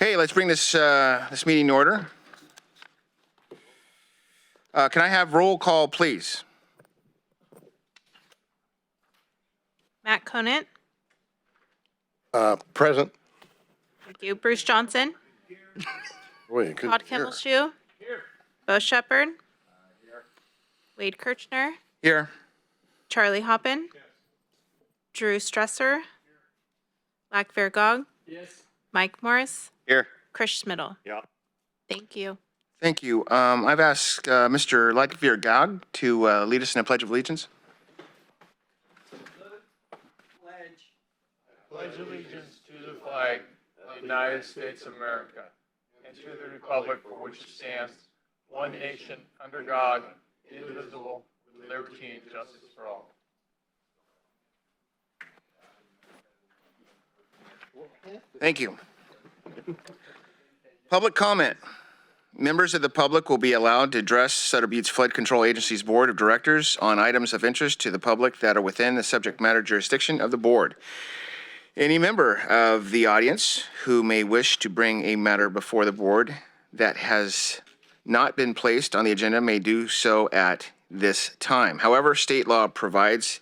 Okay, let's bring this meeting in order. Can I have roll call, please? Matt Conant. Present. Thank you. Bruce Johnson. Wait, Todd Kimmelshoe. Bo Shepherd. Wade Kirchner. Here. Charlie Hoppin. Drew Stresser. Lack Vergog. Yes. Mike Morris. Here. Chris Schmidl. Yeah. Thank you. Thank you. I've asked Mr. Lightgear Gog to lead us in a Pledge of Allegiance. Pledge allegiance to the flag of the United States of America and to the republic for which it stands, one nation, under God, indivisible, with liberty and justice for all. Thank you. Public comment. Members of the public will be allowed to address Sutter Butte's Flood Control Agency's Board of Directors on items of interest to the public that are within the subject matter jurisdiction of the board. Any member of the audience who may wish to bring a matter before the board that has not been placed on the agenda may do so at this time. However, state law provides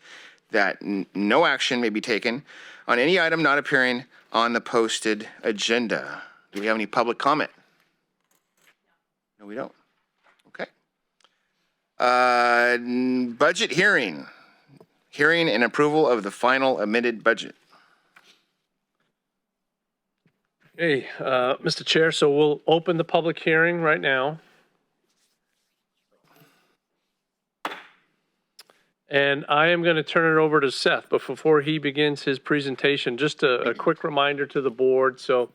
that no action may be taken on any item not appearing on the posted agenda. Do we have any public comment? No, we don't. Okay. Budget hearing. Hearing and approval of the final amended budget. Hey, Mr. Chair, so we'll open the public hearing right now. And I am going to turn it over to Seth, but before he begins his presentation, just a quick reminder to the board. So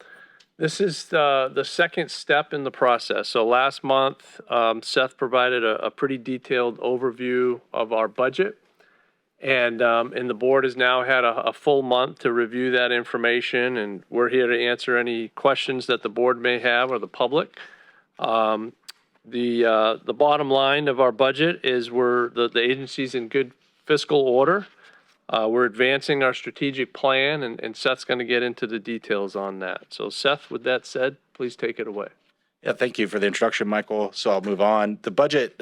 this is the second step in the process. So last month, Seth provided a pretty detailed overview of our budget. And the board has now had a full month to review that information, and we're here to answer any questions that the board may have or the public. The bottom line of our budget is the agency's in good fiscal order. We're advancing our strategic plan, and Seth's going to get into the details on that. So Seth, with that said, please take it away. Yeah, thank you for the introduction, Michael. So I'll move on. The budget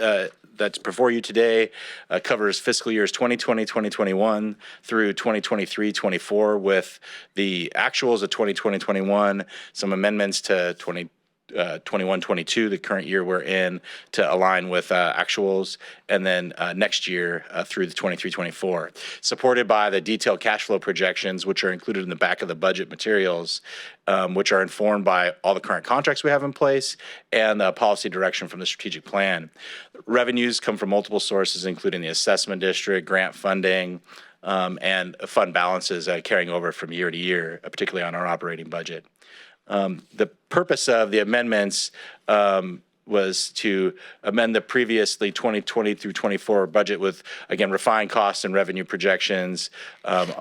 that's before you today covers fiscal years 2020, 2021 through 2023, 24 with the actuals of 2020, 21, some amendments to 21, 22, the current year we're in, to align with actuals, and then next year through the 23, 24. Supported by the detailed cash flow projections, which are included in the back of the budget materials, which are informed by all the current contracts we have in place and the policy direction from the strategic plan. Revenues come from multiple sources, including the assessment district, grant funding, and fund balances carrying over from year to year, particularly on our operating budget. The purpose of the amendments was to amend the previously 2020 through 24 budget with, again, refined costs and revenue projections,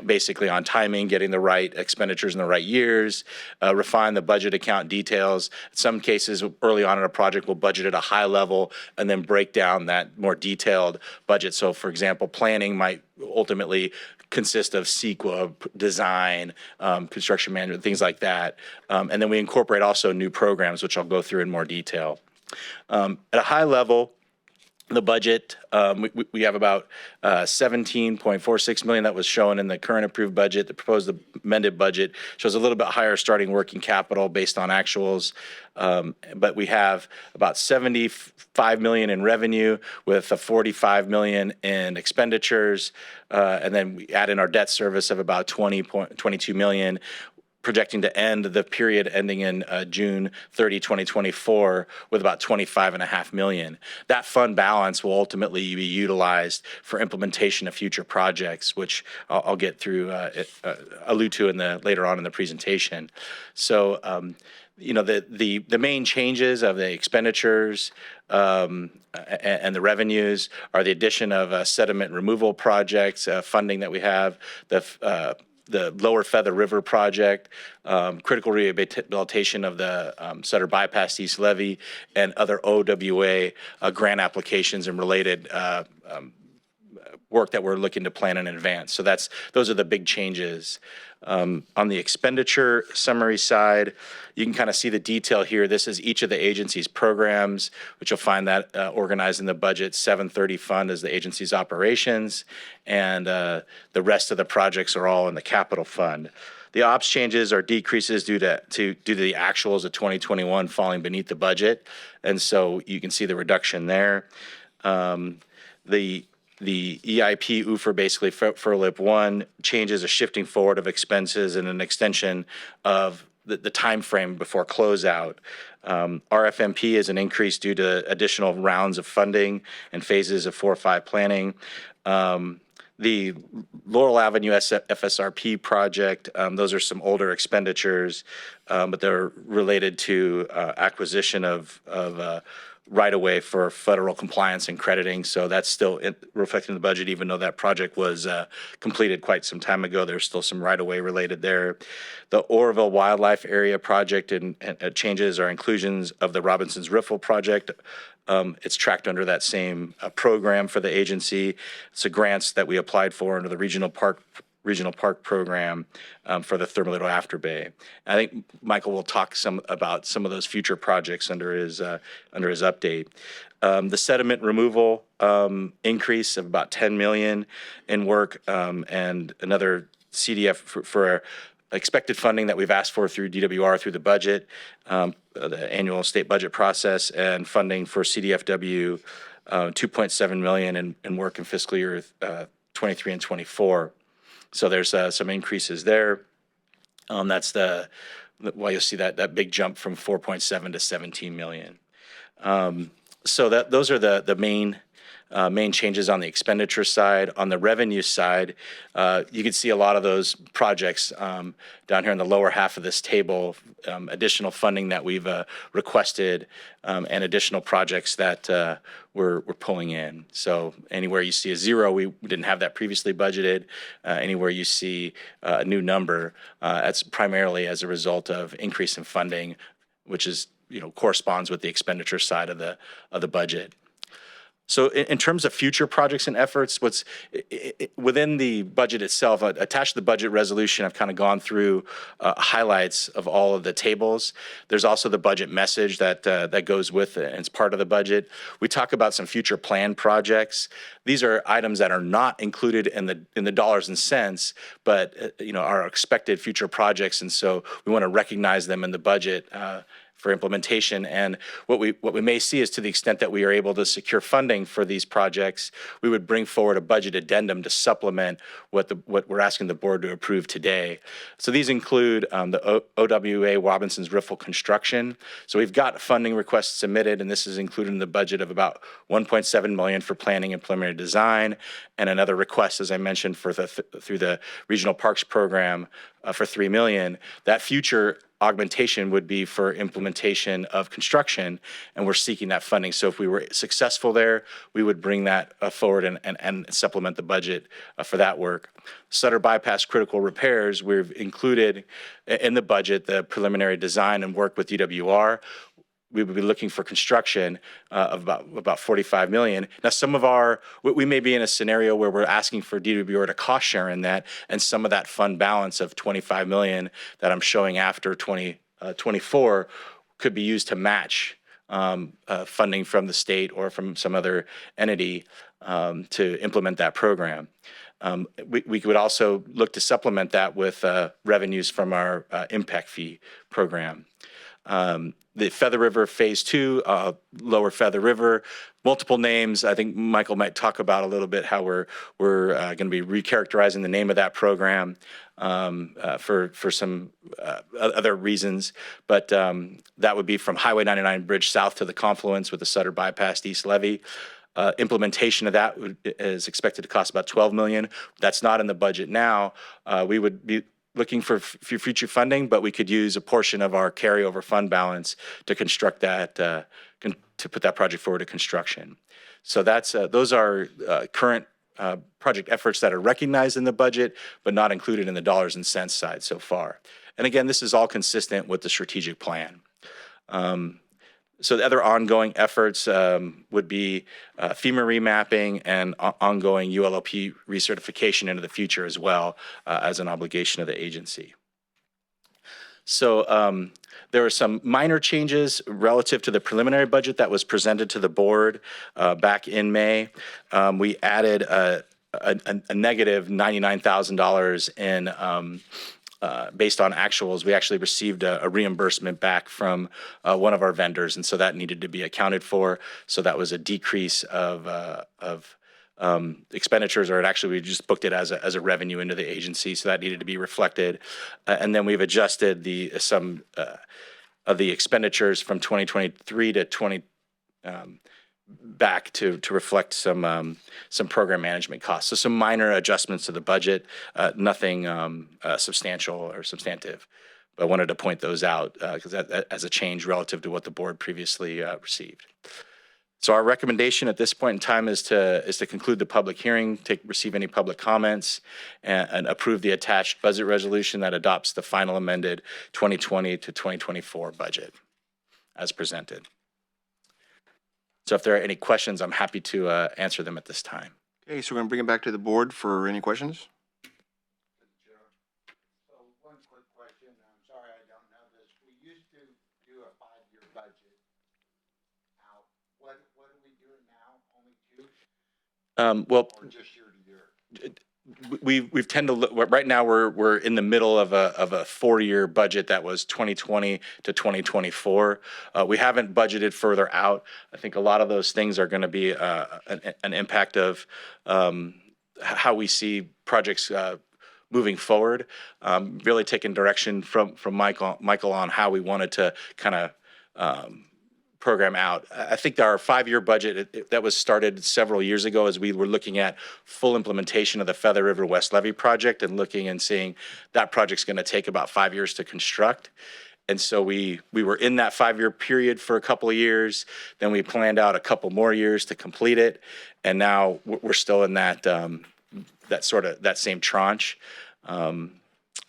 basically on timing, getting the right expenditures in the right years, refine the budget account details. In some cases, early on in a project, we'll budget at a high level and then break down that more detailed budget. So, for example, planning might ultimately consist of CEQA, design, construction management, things like that. And then we incorporate also new programs, which I'll go through in more detail. At a high level, the budget, we have about $17.46 million that was shown in the current approved budget. The proposed amended budget shows a little bit higher starting working capital based on actuals. But we have about $75 million in revenue with a $45 million in expenditures. And then we add in our debt service of about $22 million, projecting to end the period ending in June 30, 2024 with about $25.5 million. That fund balance will ultimately be utilized for implementation of future projects, which I'll get through, allude to later on in the presentation. So, the main changes of the expenditures and the revenues are the addition of sediment removal projects, funding that we have, the Lower Feather River project, critical rehabilitation of the Sutter Bypass East Levee, and other OWA grant applications and related work that we're looking to plan in advance. So those are the big changes. On the expenditure summary side, you can kind of see the detail here. This is each of the agency's programs, which you'll find that organized in the budget. 730 fund is the agency's operations, and the rest of the projects are all in the capital fund. The ops changes are decreases due to the actuals of 2021 falling beneath the budget, and so you can see the reduction there. The EIP UFR basically for LIP 1 changes a shifting forward of expenses and an extension of the time frame before closeout. RFMP is an increase due to additional rounds of funding and phases of 4-5 planning. The Laurel Avenue FSRP project, those are some older expenditures, but they're related to acquisition of right-of-way for federal compliance and crediting. So that's still reflected in the budget, even though that project was completed quite some time ago. There's still some right-of-way related there. The Oroville Wildlife Area project and changes are inclusions of the Robinson's Riffle project. It's tracked under that same program for the agency. It's the grants that we applied for under the Regional Park program for the Thermalito After Bay. I think Michael will talk about some of those future projects under his update. The sediment removal increase of about 10 million in work, and another CDF for expected funding that we've asked for through DWR through the budget, the annual state budget process, and funding for CDFW, 2.7 million in work in fiscal year 23 and 24. So there's some increases there. That's why you'll see that big jump from 4.7 to 17 million. So those are the main changes on the expenditure side. On the revenue side, you can see a lot of those projects down here in the lower half of this table, additional funding that we've requested, and additional projects that we're pulling in. So anywhere you see a zero, we didn't have that previously budgeted. Anywhere you see a new number, that's primarily as a result of increase in funding, which is, corresponds with the expenditure side of the budget. So in terms of future projects and efforts, what's within the budget itself, attached to the budget resolution, I've kind of gone through highlights of all of the tables. There's also the budget message that goes with it, and it's part of the budget. We talk about some future planned projects. These are items that are not included in the dollars and cents, but are expected future projects, and so we want to recognize them in the budget for implementation. And what we may see is, to the extent that we are able to secure funding for these projects, we would bring forward a budget addendum to supplement what we're asking the board to approve today. So these include the OWA Robinson's Riffle construction. So we've got funding requests submitted, and this is included in the budget of about 1.7 million for planning and preliminary design, and another request, as I mentioned, for through the Regional Parks program for 3 million. That future augmentation would be for implementation of construction, and we're seeking that funding. So if we were successful there, we would bring that forward and supplement the budget for that work. Sutter bypass critical repairs, we've included in the budget the preliminary design and work with DWR. We would be looking for construction of about 45 million. Now, we may be in a scenario where we're asking for DWR to cost share in that, and some of that fund balance of 25 million that I'm showing after 2024 could be used to match funding from the state or from some other entity to implement that program. We could also look to supplement that with revenues from our impact fee program. The Feather River Phase 2, Lower Feather River, multiple names. I think Michael might talk about a little bit how we're going to be recharacterizing the name of that program for some other reasons. But that would be from Highway 99 Bridge South to the confluence with the Sutter Bypass East Levee. Implementation of that is expected to cost about 12 million. That's not in the budget now. We would be looking for future funding, but we could use a portion of our carryover fund balance to construct that, to put that project forward to construction. So those are current project efforts that are recognized in the budget, but not included in the dollars and cents side so far. And again, this is all consistent with the strategic plan. So the other ongoing efforts would be FEMA remapping and ongoing ULOP recertification into the future as well as an obligation of the agency. So there were some minor changes relative to the preliminary budget that was presented to the board back in May. We added a negative $99,000 in based on actuals. We actually received a reimbursement back from one of our vendors, and so that needed to be accounted for. So that was a decrease of expenditures, or we just booked it as a revenue into the agency, so that needed to be reflected. And then we've adjusted some of the expenditures from 2023 to 20 back to reflect some program management costs. So some minor adjustments to the budget, nothing substantial or substantive. But I wanted to point those out because that as a change relative to what the board previously received. So our recommendation at this point in time is to conclude the public hearing, receive any public comments, and approve the attached budget resolution that adopts the final amended 2020 to 2024 budget as presented. So if there are any questions, I'm happy to answer them at this time. Okay, so we're going to bring it back to the board for any questions. So one quick question, I'm sorry I don't know this. We used to do a 5-year budget. Now, what are we doing now? Only 2? Well, Or just year to year? we've tend to look right now. We're in the middle of a 4-year budget that was 2020 to 2024. We haven't budgeted further out. I think a lot of those things are going to be an impact of how we see projects moving forward. Really taking direction from Michael on how we wanted to kind of program out. I think our 5-year budget that was started several years ago as we were looking at full implementation of the Feather River West Levee project and looking and seeing that project's going to take about 5 years to construct. And so we were in that 5-year period for a couple of years. Then we planned out a couple more years to complete it. And now we're still in that that same tranche.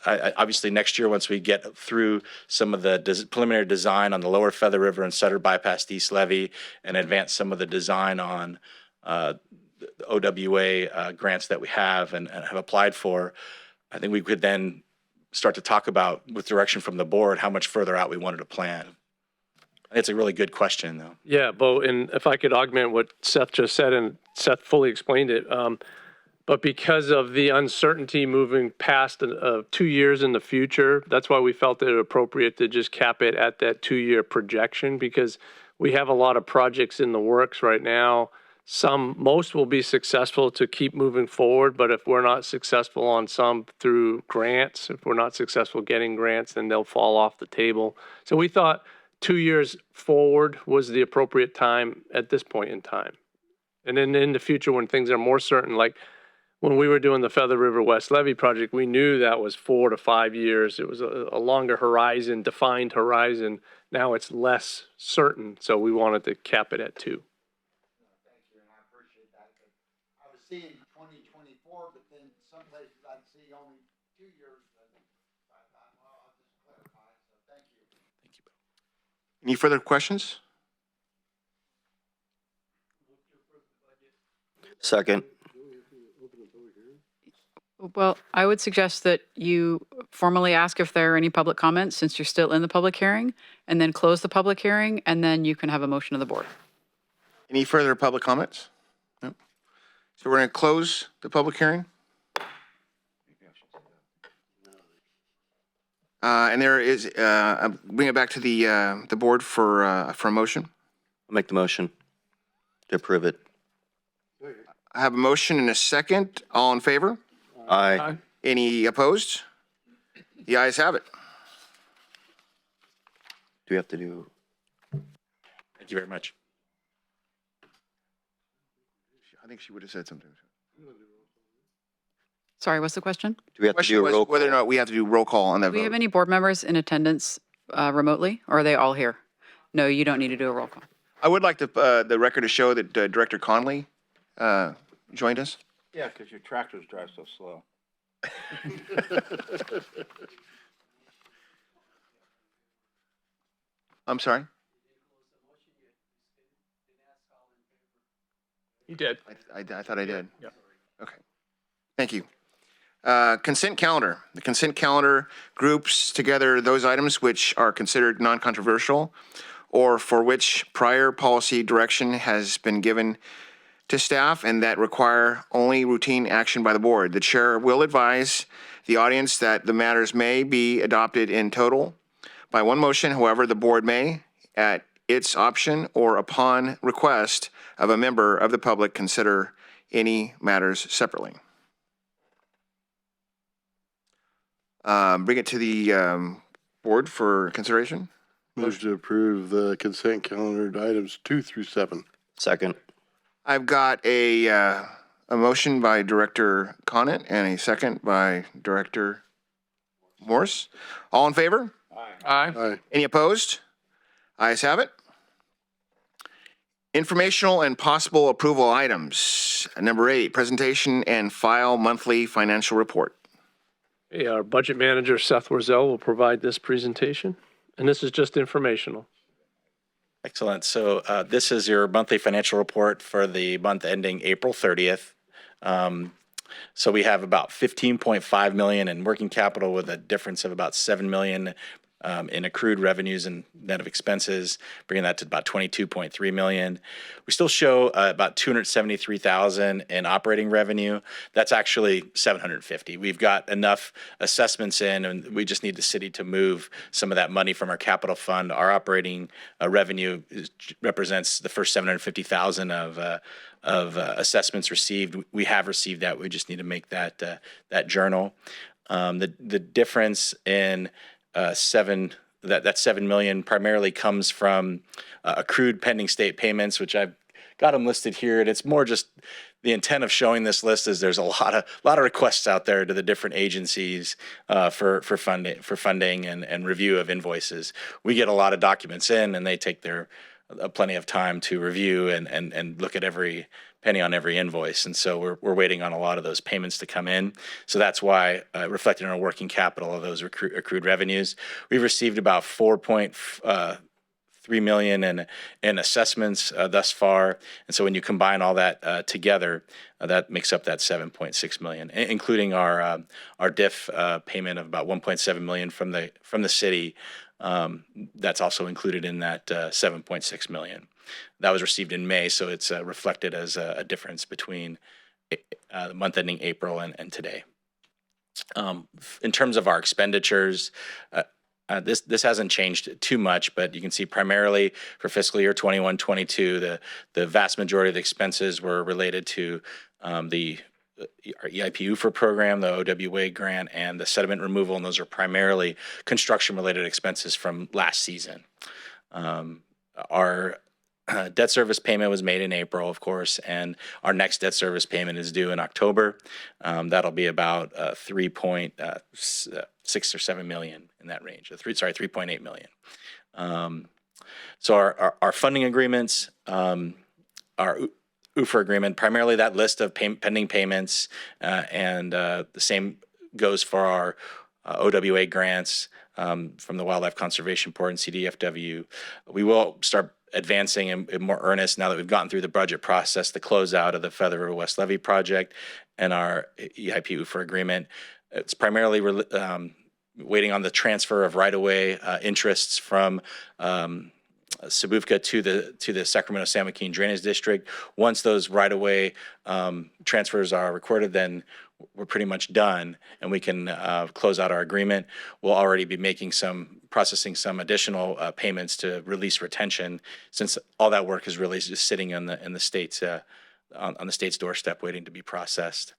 Obviously, next year, once we get through some of the preliminary design on the lower Feather River and Sutter Bypass East Levee and advance some of the design on the OWA grants that we have and have applied for, I think we could then start to talk about, with direction from the board, how much further out we wanted to plan. It's a really good question, though. Yeah, Bo, and if I could augment what Seth just said, and Seth fully explained it, but because of the uncertainty moving past 2 years in the future, that's why we felt it appropriate to just cap it at that 2-year projection, because we have a lot of projects in the works right now. Most will be successful to keep moving forward, but if we're not successful on some through grants, if we're not successful getting grants, then they'll fall off the table. So we thought 2 years forward was the appropriate time at this point in time. And then in the future, when things are more certain, like when we were doing the Feather River West Levee project, we knew that was 4 to 5 years. It was a longer horizon, defined horizon. Now it's less certain, so we wanted to cap it at 2. Thank you, and I appreciate that. But I was seeing 2024, but then some places I'd see only 2 years. And I thought, well, I'll just clarify. So thank you. Thank you, Bo. Any further questions? Second. Well, I would suggest that you formally ask if there are any public comments since you're still in the public hearing, and then close the public hearing, and then you can have a motion of the board. Any further public comments? No. So we're going to close the public hearing. And there is, bring it back to the board for a motion. I'll make the motion to approve it. I have a motion and a second. All in favor? Aye. Any opposed? The ayes have it. Do we have to do? Thank you very much. I think she would have said something. Sorry, what's the question? Do we have to Question do a was roll whether or call? not we have to do roll call on that Do we have vote. any board members in attendance remotely, or are they all here? No, you don't need to do a roll call. I would like the record to show that Director Conley joined us. Yeah, because your tractors drive so slow. I'm sorry? You did. I thought I did. Yeah. Okay. Thank you. Consent calendar. The consent calendar groups together those items which are considered non-controversial or for which prior policy direction has been given to staff and that require only routine action by the board. The chair will advise the audience that the matters may be adopted in total by one motion. However, the board may, at its option or upon request of a member of the public, consider any matters separately. Bring it to the board for consideration. Motion to approve the consent calendar items 2 through 7. Second. I've got a motion by Director Connett and a second by Director Morse. All in favor? Aye. Aye. Any opposed? Ayes have it. Informational and possible approval items. Number 8, presentation and file monthly financial report. Okay, our budget manager, Seth Wurzel, will provide this presentation, and this is just informational. Excellent. So this is your monthly financial report for the month ending April 30th. So we have about 15.5 million in working capital with a difference of about 7 million in accrued revenues and net of expenses, bringing that to about 22.3 million. We still show about 273,000 in operating revenue. That's actually 750. We've got enough assessments in, and we just need the city to move some of that money from our capital fund. Our operating revenue represents the first 750,000 of assessments received. We have received that. We just need to make that journal. The difference in that 7 million primarily comes from accrued pending state payments, which I've got them listed here. And it's more just the intent of showing this list is there's a lot of requests out there to the different agencies for funding and review of invoices. We get a lot of documents in, and they take their plenty of time to review and look at every penny on every invoice. And so we're waiting on a lot of those payments to come in. So that's why reflected in our working capital of those accrued revenues, we've received about 4.3 million in assessments thus far. And so when you combine all that together, that makes up that 7.6 million, including our diff payment of about 1.7 million from the city. That's also included in that 7.6 million. That was received in May, so it's reflected as a difference between the month ending April and today. In terms of our expenditures, this hasn't changed too much, but you can see primarily for fiscal year 21-22, the vast majority of the expenses were related to our EIP UFR program, the OWA grant, and the sediment removal, and those are primarily construction-related expenses from last season. Our debt service payment was made in April, of course, and our next debt service payment is due in October. That'll be about 3.6 or 7 million in that range. 3.8 million. So our funding agreements, our UFR agreement, primarily that list of pending payments, and the same goes for our OWA grants from the Wildlife Conservation Board and CDFW. We will start advancing in more earnest now that we've gotten through the budget process, the closeout of the Feather River West Levee project and our EIP UFR agreement. It's primarily waiting on the transfer of right-of-way interests from Sabufka to the Sacramento-San Joaquin Drainage District. Once those right-of-way transfers are recorded, then we're pretty much done, and we can close out our agreement. We'll already be processing some additional payments to release retention, since all that work is really just sitting in the state's on the state's doorstep, waiting to be processed.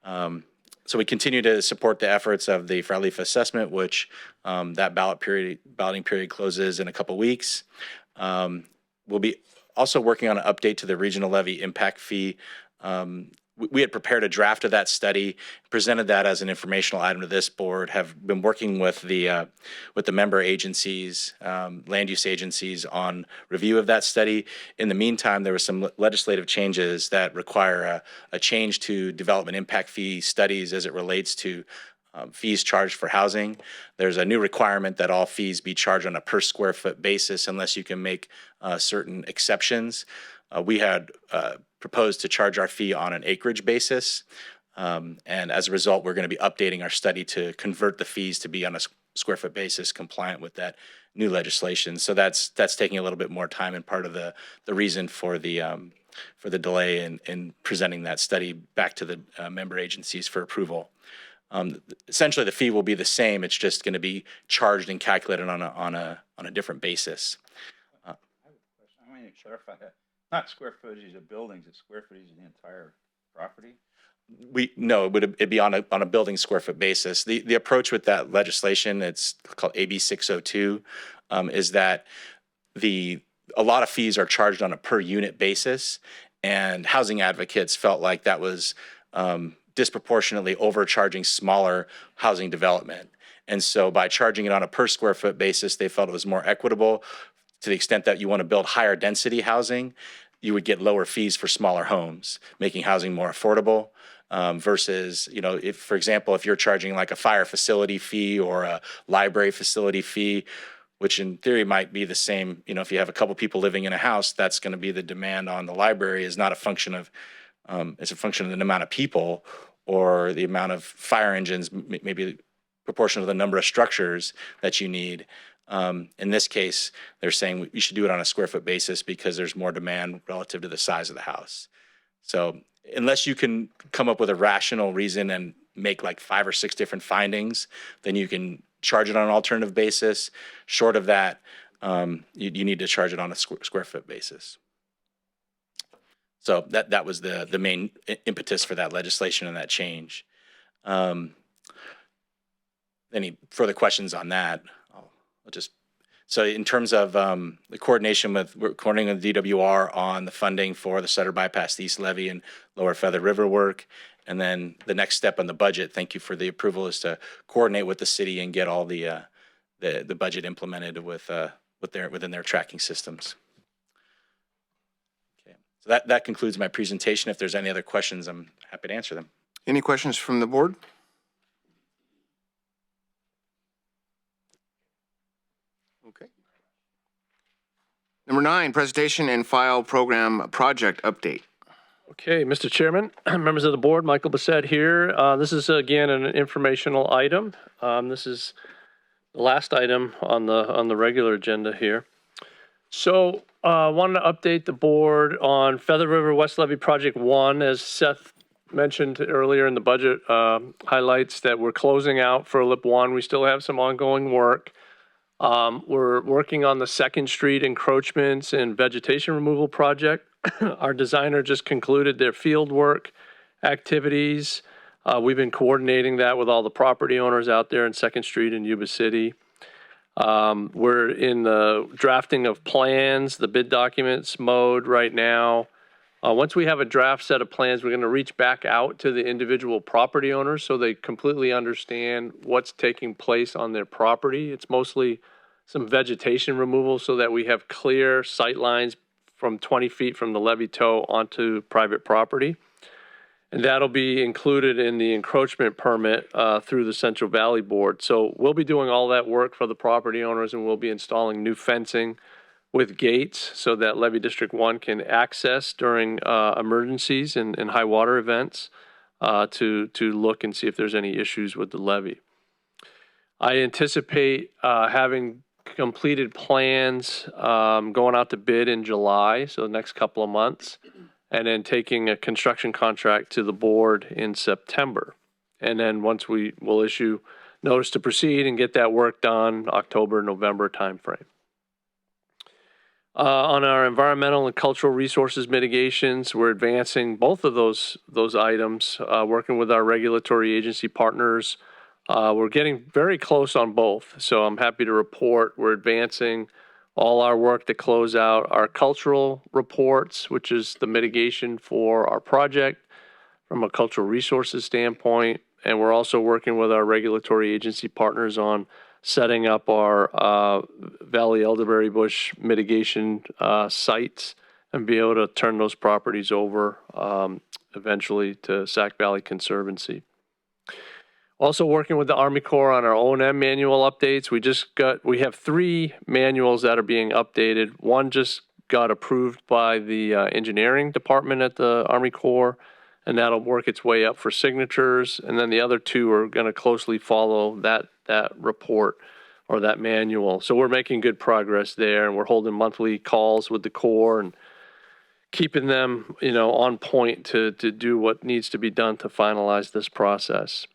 So we continue to support the efforts of the Fryleaf assessment, which that balloting period closes in a couple weeks. We'll be also working on an update to the regional levy impact fee. We had prepared a draft of that study, presented that as an informational item to this board, have been working with the member agencies, land use agencies on review of that study. In the meantime, there were some legislative changes that require a change to development impact fee studies as it relates to fees charged for housing. There's a new requirement that all fees be charged on a per square foot basis unless you can make certain exceptions. We had proposed to charge our fee on an acreage basis. And as a result, we're going to be updating our study to convert the fees to be on a square foot basis compliant with that new legislation. So that's taking a little bit more time and part of the reason for the delay in presenting that study back to the member agencies for approval. Essentially, the fee will be the same. It's just going to be charged and calculated on a different basis. I want you to clarify that. Not square footage of buildings, it's square footage of the entire property. It'd be on a building square foot basis. The approach with that legislation, it's called AB 602, is that a lot of fees are charged on a per unit basis, and housing advocates felt like that was disproportionately overcharging smaller housing development. And so by charging it on a per square foot basis, they felt it was more equitable. To the extent that you want to build higher density housing, you would get lower fees for smaller homes, making housing more affordable. Versus, if, for example, if you're charging like a fire facility fee or a library facility fee, which in theory might be the same, if you have a couple people living in a house, that's going to be the demand on the library is not a function of, it's a function of the amount of people or the amount of fire engines, maybe proportional to the number of structures that you need. In this case, they're saying you should do it on a square foot basis because there's more demand relative to the size of the house. So unless you can come up with a rational reason and make like 5 or 6 different findings, then you can charge it on an alternative basis. Short of that, you need to charge it on a square foot basis. So that was the main impetus for that legislation and that change. Any further questions on that? So in terms of the coordination we're coordinating with DWR on the funding for the Sutter Bypass East Levee and Lower Feather River work. And then the next step on the budget, thank you for the approval, is to coordinate with the city and get all the budget implemented within their tracking systems. Okay, so that concludes my presentation. If there's any other questions, I'm happy to answer them. Any questions from the board? Okay. Number 9, presentation and file program project update. Okay, Mr. Chairman, members of the board, Michael Bissett here. This is again an informational item. This is the last item on the regular agenda here. So wanted to update the board on Feather River West Levee Project 1, as Seth mentioned earlier in the budget highlights that we're closing out for LIP 1. We still have some ongoing work. We're working on the 2nd Street encroachments and vegetation removal project. Our designer just concluded their field work activities. We've been coordinating that with all the property owners out there in 2nd Street in Yuba City. We're in the drafting of plans, the bid documents mode right now. Once we have a draft set of plans, we're going to reach back out to the individual property owners so they completely understand what's taking place on their property. It's mostly some vegetation removal so that we have clear sight lines from 20 feet from the levee toe onto private property. And that'll be included in the encroachment permit through the Central Valley Board. So we'll be doing all that work for the property owners, and we'll be installing new fencing with gates so that Levee District 1 can access during emergencies and high water events to look and see if there's any issues with the levee. I anticipate having completed plans going out to bid in July, so the next couple of months, and then taking a construction contract to the board in September. And then once we'll issue notice to proceed and get that work done, October, November timeframe. On our environmental and cultural resources mitigations, we're advancing both of those items, working with our regulatory agency partners. We're getting very close on both, so I'm happy to report we're advancing all our work to close out our cultural reports, which is the mitigation for our project from a cultural resources standpoint. And we're also working with our regulatory agency partners on setting up our Valley Elderberry Bush mitigation sites and be able to turn those properties over eventually to Sac Valley Conservancy. Also working with the Army Corps on our O&M manual updates. We have 3 manuals that are being updated. One just got approved by the engineering department at the Army Corps, and that'll work its way up for signatures. And then the other two are going to closely follow that report or that manual. So we're making good progress there, and we're holding monthly calls with the Corps and keeping them, on point to do what needs to be done to finalize this process.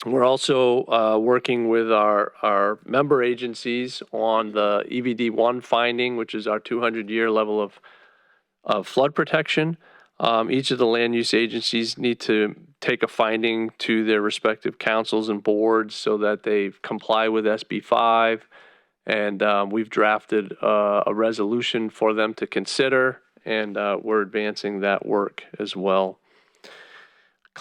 We're also working with our member agencies on the EVD1 finding, which is our 200-year level of flood protection. Each of the land use agencies need to take a finding to their respective councils and boards so that they comply with SB5. And we've drafted a resolution for them to consider, and we're advancing that work as well.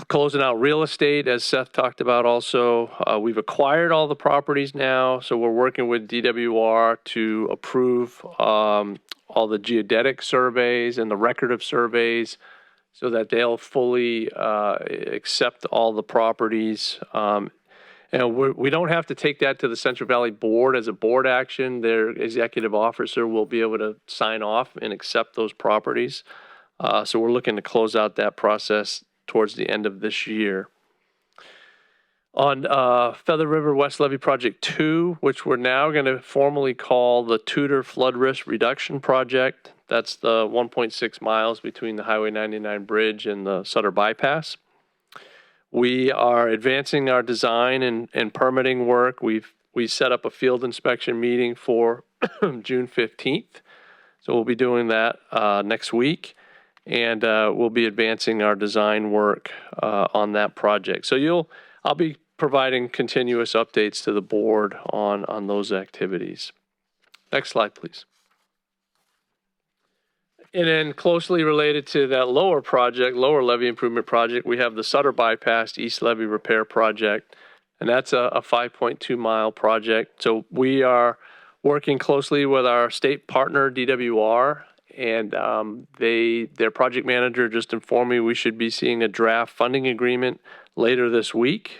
Closing out real estate, as Seth talked about also, we've acquired all the properties now, so we're working with DWR to approve all the geodetic surveys and the record of surveys so that they'll fully accept all the properties. And we don't have to take that to the Central Valley Board as a board action. Their executive officer will be able to sign off and accept those properties. So we're looking to close out that process towards the end of this year. On Feather River West Levee Project 2, which we're now going to formally call the Tudor Flood Risk Reduction Project. That's the 1.6 miles between the Highway 99 bridge and the Sutter bypass. We are advancing our design and permitting work. We set up a field inspection meeting for June 15th. So we'll be doing that next week. And we'll be advancing our design work on that project. So I'll be providing continuous updates to the board on those activities. Next slide, please. And then closely related to that lower levee improvement project, we have the Sutter Bypass East Levee Repair Project, and that's a 5.2 mile project. So we are working closely with our state partner, DWR, and their project manager just informed me we should be seeing a draft funding agreement later this week.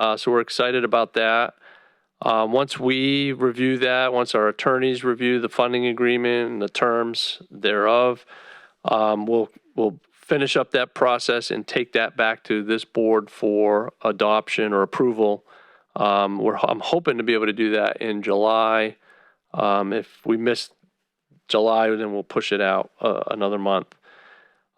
So we're excited about that. Once we review that, once our attorneys review the funding agreement and the terms thereof, we'll finish up that process and take that back to this board for adoption or approval. I'm hoping to be able to do that in July. If we miss July, then we'll push it out another month.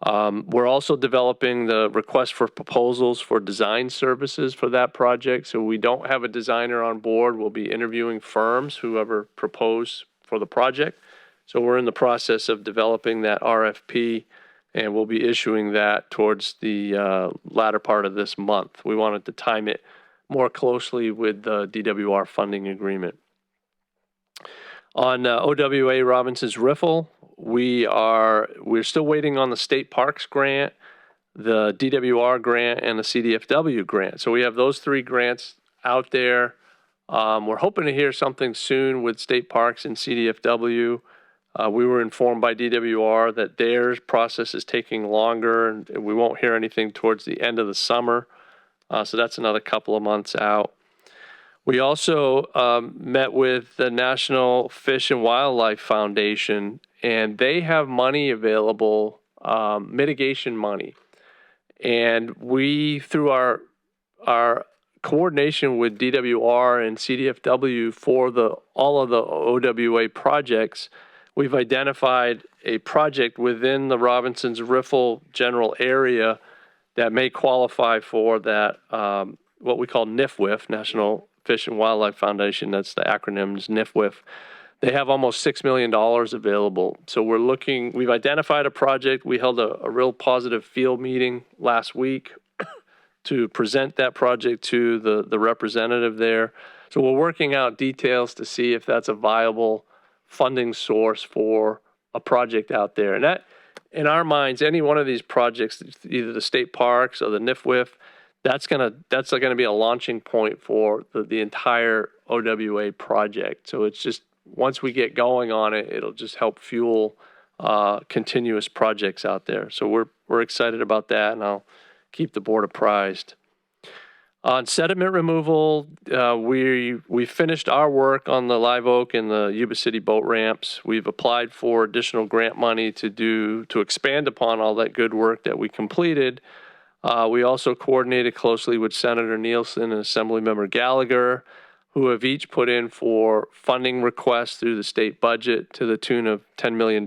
We're also developing the request for proposals for design services for that project. So we don't have a designer on board. We'll be interviewing firms, whoever propose for the project. So we're in the process of developing that RFP, and we'll be issuing that towards the latter part of this month. We wanted to time it more closely with the DWR funding agreement. On OWA Robinson's Riffle, we're still waiting on the state parks grant, the DWR grant, and the CDFW grant. So we have those three grants out there. We're hoping to hear something soon with state parks and CDFW. We were informed by DWR that their process is taking longer, and we won't hear anything towards the end of the summer. So that's another couple of months out. We also met with the National Fish and Wildlife Foundation, and they have money available, mitigation money. And we, through our coordination with DWR and CDFW for all of the OWA projects, we've identified a project within the Robinson's Riffle general area that may qualify for that, what we call NIFWIF, National Fish and Wildlife Foundation. That's the acronyms NIFWIF. They have almost $6 million available. So we've identified a project. We held a real positive field meeting last week to present that project to the representative there. So we're working out details to see if that's a viable funding source for a project out there. And that, in our minds, any one of these projects, either the state parks or the NIFWIF, that's gonna be a launching point for the entire OWA project. So it's just, once we get going on it, it'll just help fuel continuous projects out there. So we're excited about that, and I'll keep the board apprised. On sediment removal, we finished our work on the Live Oak and the Yuba City boat ramps. We've applied for additional grant money to expand upon all that good work that we completed. We also coordinated closely with Senator Nielsen and Assemblymember Gallagher, who have each put in for funding requests through the state budget to the tune of $10 million.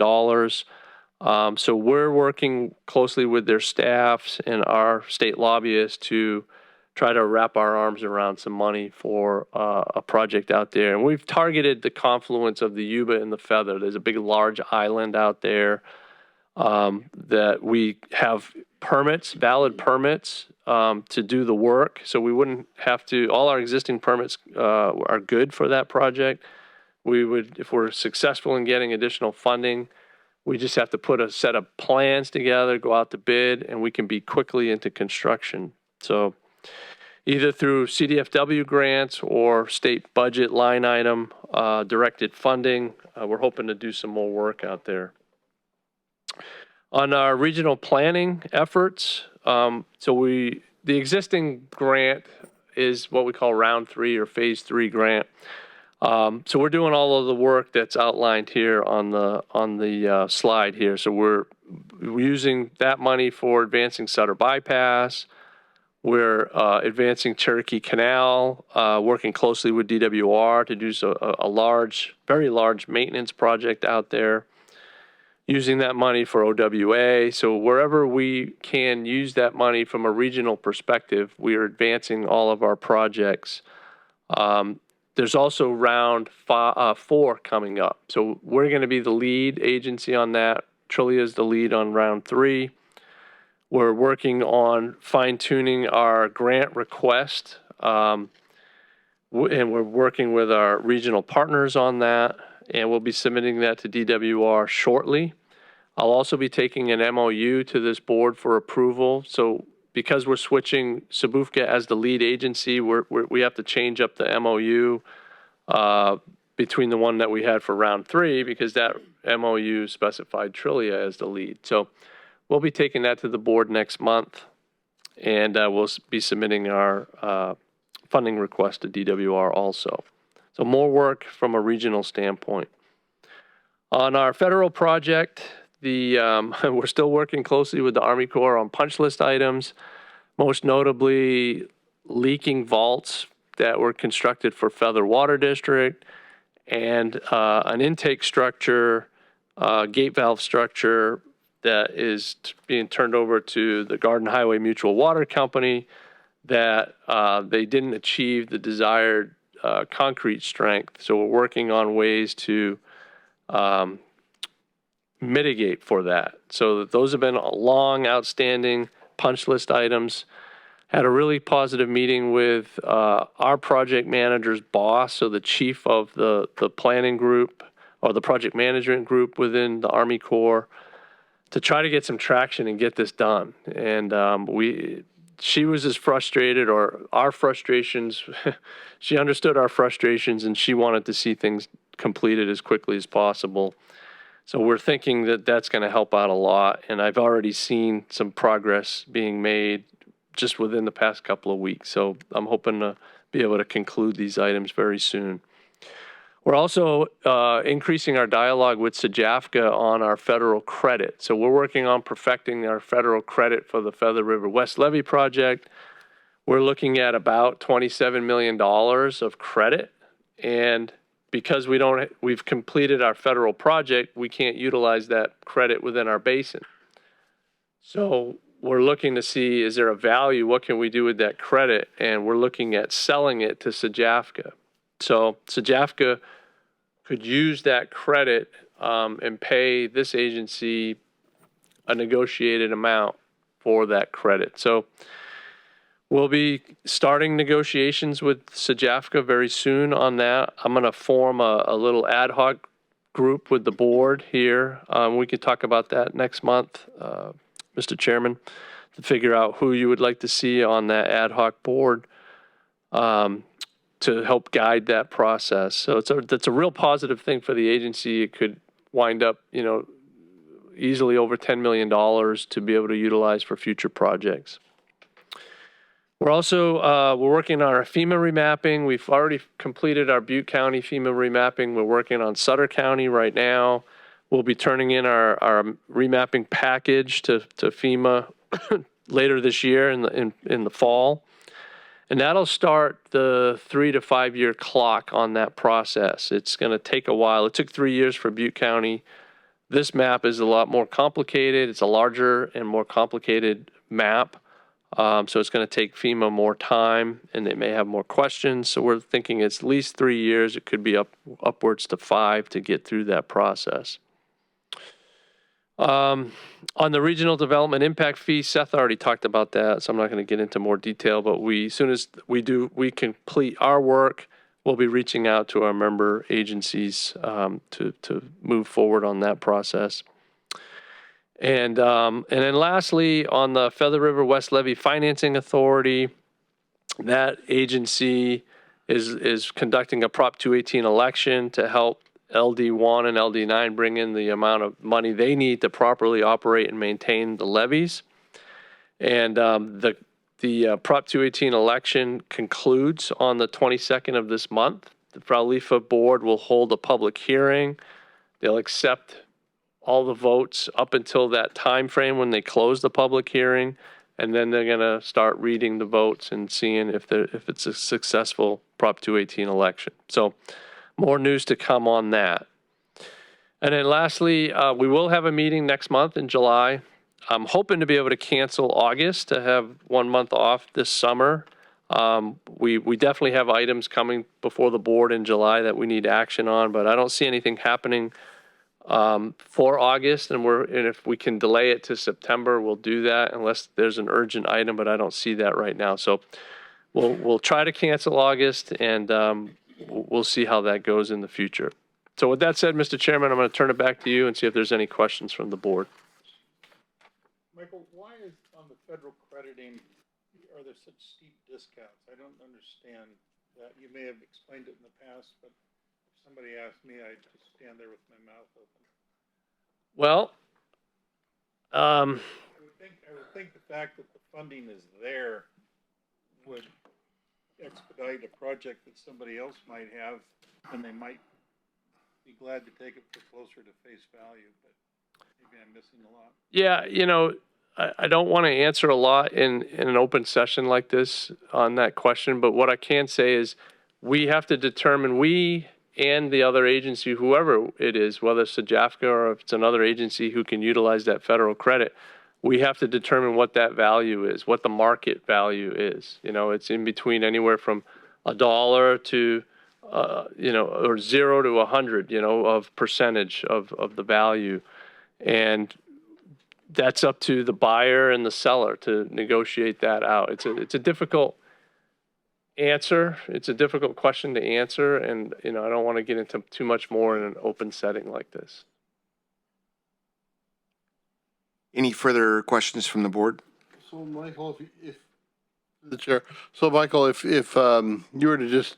So we're working closely with their staffs and our state lobbyists to try to wrap our arms around some money for a project out there. And we've targeted the confluence of the Yuba and the Feather. There's a big, large island out there that we have permits, valid permits to do the work. So we wouldn't have to, all our existing permits are good for that project. We would, if we're successful in getting additional funding, we just have to put a set of plans together, go out to bid, and we can be quickly into construction. So either through CDFW grants or state budget line item directed funding, we're hoping to do some more work out there. On our regional planning efforts, the existing grant is what we call round 3 or phase 3 grant. So we're doing all of the work that's outlined here on the slide here. So we're using that money for advancing Sutter bypass. We're advancing Cherokee Canal, working closely with DWR to do a large, very large maintenance project out there. Using that money for OWA. So wherever we can use that money from a regional perspective, we are advancing all of our projects. There's also round 4 coming up. So we're going to be the lead agency on that. Trillia is the lead on round 3. We're working on fine-tuning our grant request, and we're working with our regional partners on that, and we'll be submitting that to DWR shortly. I'll also be taking an MOU to this board for approval. So because we're switching SBFCA as the lead agency, we have to change up the MOU between the one that we had for round 3 because that MOU specified Trillia as the lead. So we'll be taking that to the board next month, and we'll be submitting our funding request to DWR also. So more work from a regional standpoint. On our federal project, we're still working closely with the Army Corps on punch list items, most notably leaking vaults that were constructed for Feather Water District and an intake structure, gate valve structure that is being turned over to the Garden Highway Mutual Water Company that they didn't achieve the desired concrete strength. So we're working on ways to mitigate for that. So those have been long outstanding punch list items. Had a really positive meeting with our project manager's boss, so the chief of the planning group or the project management group within the Army Corps, to try to get some traction and get this done. And she was as frustrated, or our frustrations, she understood our frustrations, and she wanted to see things completed as quickly as possible. So we're thinking that that's going to help out a lot, and I've already seen some progress being made just within the past couple of weeks. So I'm hoping to be able to conclude these items very soon. We're also increasing our dialogue with SBFCA on our federal credit. So we're working on perfecting our federal credit for the Feather River West Levee project. We're looking at about $27 million of credit, and because we've completed our federal project, we can't utilize that credit within our basin. So we're looking to see, is there a value? What can we do with that credit? And we're looking at selling it to SBFCA. So SBFCA could use that credit and pay this agency a negotiated amount for that credit. So we'll be starting negotiations with SBFCA very soon on that. I'm going to form a little ad hoc group with the board here. We could talk about that next month, Mr. Chairman, to figure out who you would like to see on that ad hoc board to help guide that process. So that's a real positive thing for the agency. It could wind up, easily over $10 million to be able to utilize for future projects. We're also, we're working on our FEMA remapping. We've already completed our Butte County FEMA remapping. We're working on Sutter County right now. We'll be turning in our remapping package to FEMA later this year in the fall. And that'll start the 3 to 5 year clock on that process. It's going to take a while. It took 3 years for Butte County. This map is a lot more complicated. It's a larger and more complicated map. So it's going to take FEMA more time, and they may have more questions. So we're thinking it's at least 3 years. It could be upwards to 5 to get through that process. On the regional development impact fee, Seth already talked about that, so I'm not going to get into more detail. But as soon as we complete our work, we'll be reaching out to our member agencies to move forward on that process. And then lastly, on the Feather River West Levee Financing Authority, that agency is conducting a Prop 218 election to help LD1 and LD9 bring in the amount of money they need to properly operate and maintain the levees. And the Prop 218 election concludes on the 22nd of this month. The Frau-Lifa board will hold a public hearing. They'll accept all the votes up until that time frame when they close the public hearing, and then they're going to start reading the votes and seeing if it's a successful Prop 218 election. So more news to come on that. And then lastly, we will have a meeting next month in July. I'm hoping to be able to cancel August to have 1 month off this summer. We definitely have items coming before the board in July that we need action on, but I don't see anything happening for August, and if we can delay it to September, we'll do that unless there's an urgent item, but I don't see that right now. So we'll try to cancel August, and we'll see how that goes in the future. So with that said, Mr. Chairman, I'm going to turn it back to you and see if there's any questions from the board. Michael, why is on the federal crediting, are there such steep discounts? I don't understand that. You may have explained it in the past, but if somebody asked me, I'd just stand there with my mouth open. Well, I would think the fact that the funding is there would expedite a project that somebody else might have, and they might be glad to take it for closer to face value, but maybe I'm missing a lot. yeah, I don't want to answer a lot in an open session like this on that question, but what I can say is we have to determine, we and the other agency, whoever it is, whether it's SBFCA or if it's another agency who can utilize that federal credit, we have to determine what that value is, what the market value is. It's in between anywhere from $1 to, or 0 to 100, of percentage of the value. And that's up to the buyer and the seller to negotiate that out. It's a difficult answer. It's a difficult question to answer, and I don't want to get into too much more in an open setting like this. Any further questions from the board? So Michael, if the chair, if you were to just,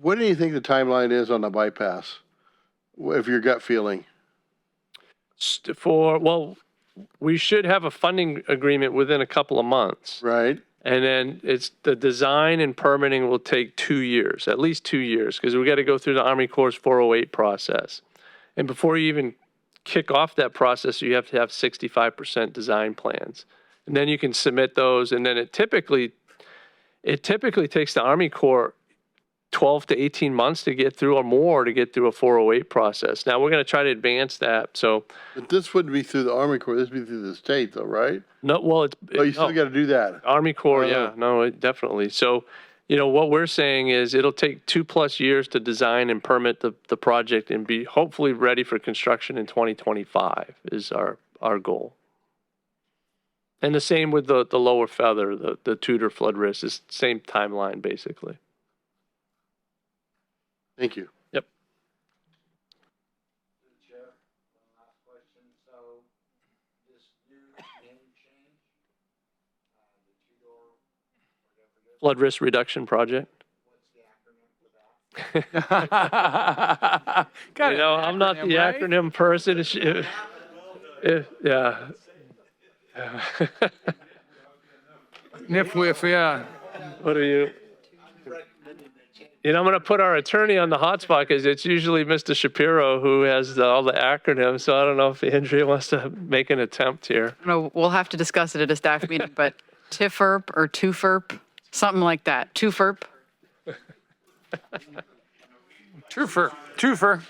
what do you think the timeline is on the bypass? If your gut feeling? We should have a funding agreement within a couple of months. Right. And then it's the design and permitting will take 2 years, at least 2 years, because we got to go through the Army Corps' 408 process. And before you even kick off that process, you have to have 65% design plans. And then you can submit those. And then it typically takes the Army Corps 12 to 18 months to get through, or more, to get through a 408 process. Now we're going to try to advance that. So, but this wouldn't be through the Army Corps. This would be through the state, though, right? No, well, you still got to do that. Army Corps, yeah, no, definitely. So, what we're saying is it'll take 2+ years to design and permit the project and be hopefully ready for construction in 2025 is our goal. And the same with the lower feather, the Tudor flood risk, is the same timeline basically. Thank you. Yep. Chair, one last question. So this new name change, the two-door, whatever it is, Flood risk reduction project. what's the acronym for that? I'm not the acronym person. Yeah. Nifwif, yeah. What are you? You know, I'm going to put our attorney on the hotspot because it's usually Mr. Shapiro who has all the acronyms. So I don't know if Andrea wants to make an attempt here. No, we'll have to discuss it at a staff meeting, but TIFERP or TUFERP, something like that. TUFERP. Twofer.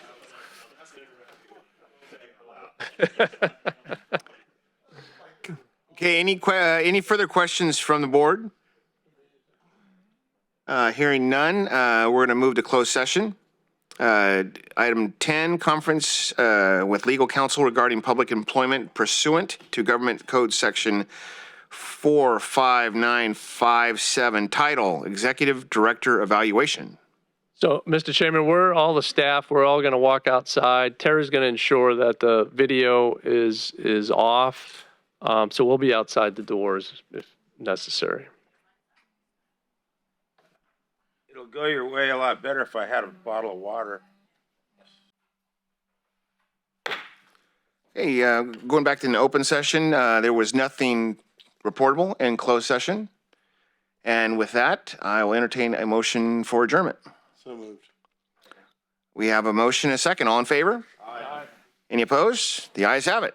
Okay, any further questions from the board? Hearing none, we're going to move to closed session. Item 10, conference with legal counsel regarding public employment pursuant to Government Code Section 45957, title, Executive Director Evaluation. So, Mr. Chairman, we're all the staff. We're all going to walk outside. Terry's going to ensure that the video is off. So we'll be outside the doors if necessary. It'll go your way a lot better if I had a bottle of water. Hey, going back to the open session, there was nothing reportable in closed session. And with that, I will entertain a motion for adjournment. So moved. We have a motion and a second. All in favor? Aye. Any opposed? The ayes have it.